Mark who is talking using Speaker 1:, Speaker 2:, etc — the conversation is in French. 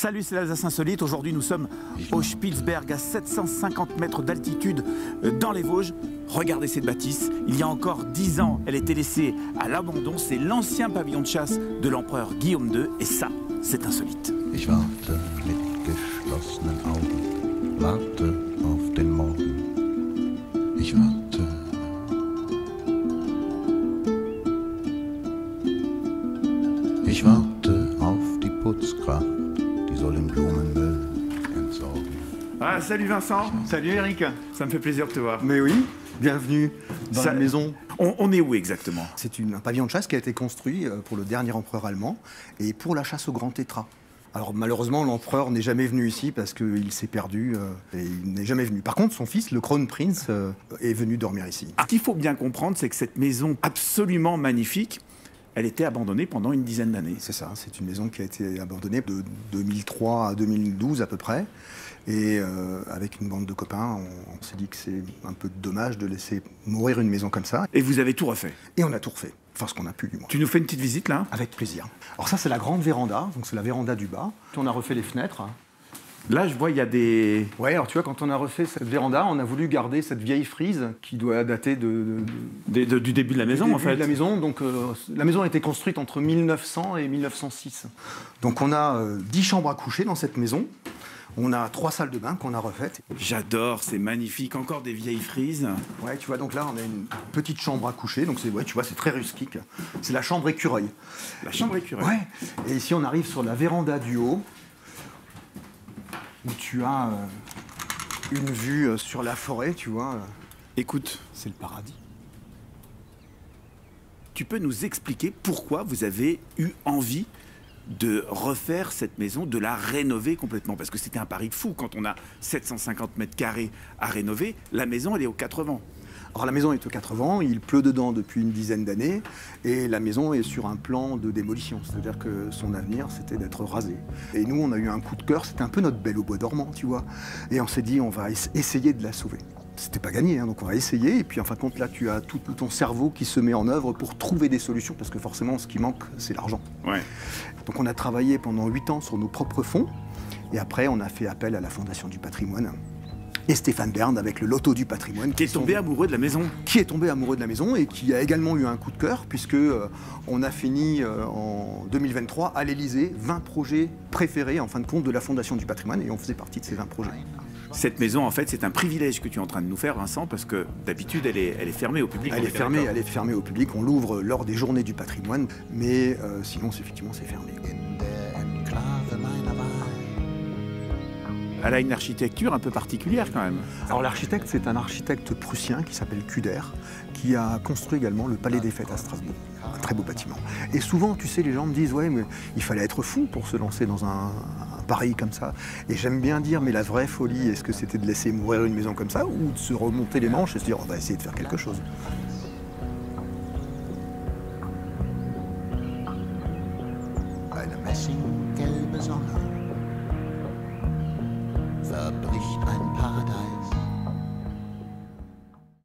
Speaker 1: Salut, c'est l'Alsace Insolite. Aujourd'hui, nous sommes au Spitzberg, à 750 mètres d'altitude dans les Vosges. Regardez cette bâtisse. Il y a encore 10 ans, elle était laissée à l'abandon. C'est l'ancien pavillon de chasse de l'empereur Guillaume II. Et ça, c'est insolite.
Speaker 2: Ich warte mit geschlossenen Augen, warte auf den Morgen. Ich warte. Ich warte auf die Putzkraft, die soll den Blumenmüll entsorgen.
Speaker 1: Ah, salut Vincent.
Speaker 3: Salut Eric.
Speaker 1: Ça me fait plaisir de te voir.
Speaker 3: Mais oui, bienvenue dans la maison.
Speaker 1: On est où exactement?
Speaker 3: C'est un pavillon de chasse qui a été construit pour le dernier empereur allemand et pour la chasse au grand tétras. Alors malheureusement, l'empereur n'est jamais venu ici parce qu'il s'est perdu et il n'est jamais venu. Par contre, son fils, le Kronprinz, est venu dormir ici.
Speaker 1: Ce qu'il faut bien comprendre, c'est que cette maison absolument magnifique, elle était abandonnée pendant une dizaine d'années.
Speaker 3: C'est ça, c'est une maison qui a été abandonnée de 2003 à 2012 à peu près. Et avec une bande de copains, on s'est dit que c'est un peu dommage de laisser mourir une maison comme ça.
Speaker 1: Et vous avez tout refait?
Speaker 3: Et on a tout refait, enfin ce qu'on a pu du moins.
Speaker 1: Tu nous fais une petite visite là?
Speaker 3: Avec plaisir. Alors ça c'est la grande véranda, donc c'est la véranda du bas. On a refait les fenêtres.
Speaker 1: Là, je vois, il y a des...
Speaker 3: Ouais, alors tu vois, quand on a refait cette véranda, on a voulu garder cette vieille frise qui doit dater du
Speaker 1: début de la maison,
Speaker 3: début
Speaker 1: en fait.
Speaker 3: de la maison. Donc, la maison a été construite entre 1900 et 1906. Donc, on a 10 chambres à coucher dans cette maison. On a 3 salles de bain qu'on a refaites.
Speaker 1: J'adore, c'est magnifique. Encore des vieilles frises.
Speaker 3: Ouais, tu vois, donc là, on a une petite chambre à coucher. Donc, ouais, tu vois, c'est très rustique. C'est la chambre écureuil.
Speaker 1: La chambre écureuil.
Speaker 3: Ouais. Et ici, on arrive sur la véranda du haut, où tu as une vue sur la forêt, tu vois.
Speaker 1: Écoute,
Speaker 3: c'est le paradis.
Speaker 1: Tu peux nous expliquer pourquoi vous avez eu envie de refaire cette maison, de la rénover complètement? Parce que c'était un pari de fou. Quand on a 750 mètres carrés à rénover, la maison, elle est aux 4 vents.
Speaker 3: Alors la maison est aux 4 vents, il pleut dedans depuis une dizaine d'années et la maison est sur un plan de démolition, c'est-à-dire que son avenir c'était d'être rasée. Et nous on a eu un coup de cœur, c'était un peu notre Belle au bois dormant, tu vois. Et on s'est dit on va essayer de la sauver. C'était pas gagné, hein, donc on va essayer et puis en fin de compte là tu as tout ton cerveau qui se met en œuvre pour trouver des solutions parce que forcément ce qui manque c'est l'argent.
Speaker 1: Ouais.
Speaker 3: Donc on a travaillé pendant 8 ans sur nos propres fonds et après on a fait appel à la Fondation du patrimoine. Et Stéphane Bern avec le loto du patrimoine.
Speaker 1: Qui est tombé amoureux de la maison.
Speaker 3: Qui est tombé amoureux de la maison et qui a également eu un coup de cœur puisque on a fini en 2023 à l'Élysée 20 projets préférés en fin de compte de la Fondation du patrimoine et on faisait partie de ces 20 projets.
Speaker 1: Cette maison, en fait, c'est un privilège que tu es en train de nous faire, Vincent, parce que d'habitude, elle est fermée au public.
Speaker 3: Elle est fermée au public, on l'ouvre lors des journées du patrimoine, mais sinon, effectivement, c'est fermé.
Speaker 1: Elle a une architecture un peu particulière quand même.
Speaker 3: Alors l'architecte, c'est un architecte prussien qui s'appelle Kuder, qui a construit également le Palais des Fêtes à Strasbourg. Un très beau bâtiment. Et souvent, tu sais, les gens me disent « Ouais, mais il fallait être fou pour se lancer dans un pari comme ça. » Et j'aime bien dire « Mais la vraie folie, est-ce que c'était de laisser mourir une maison comme ça ou de se remonter les manches et se dire « On va essayer de faire quelque chose ?»
Speaker 2: Eine Messing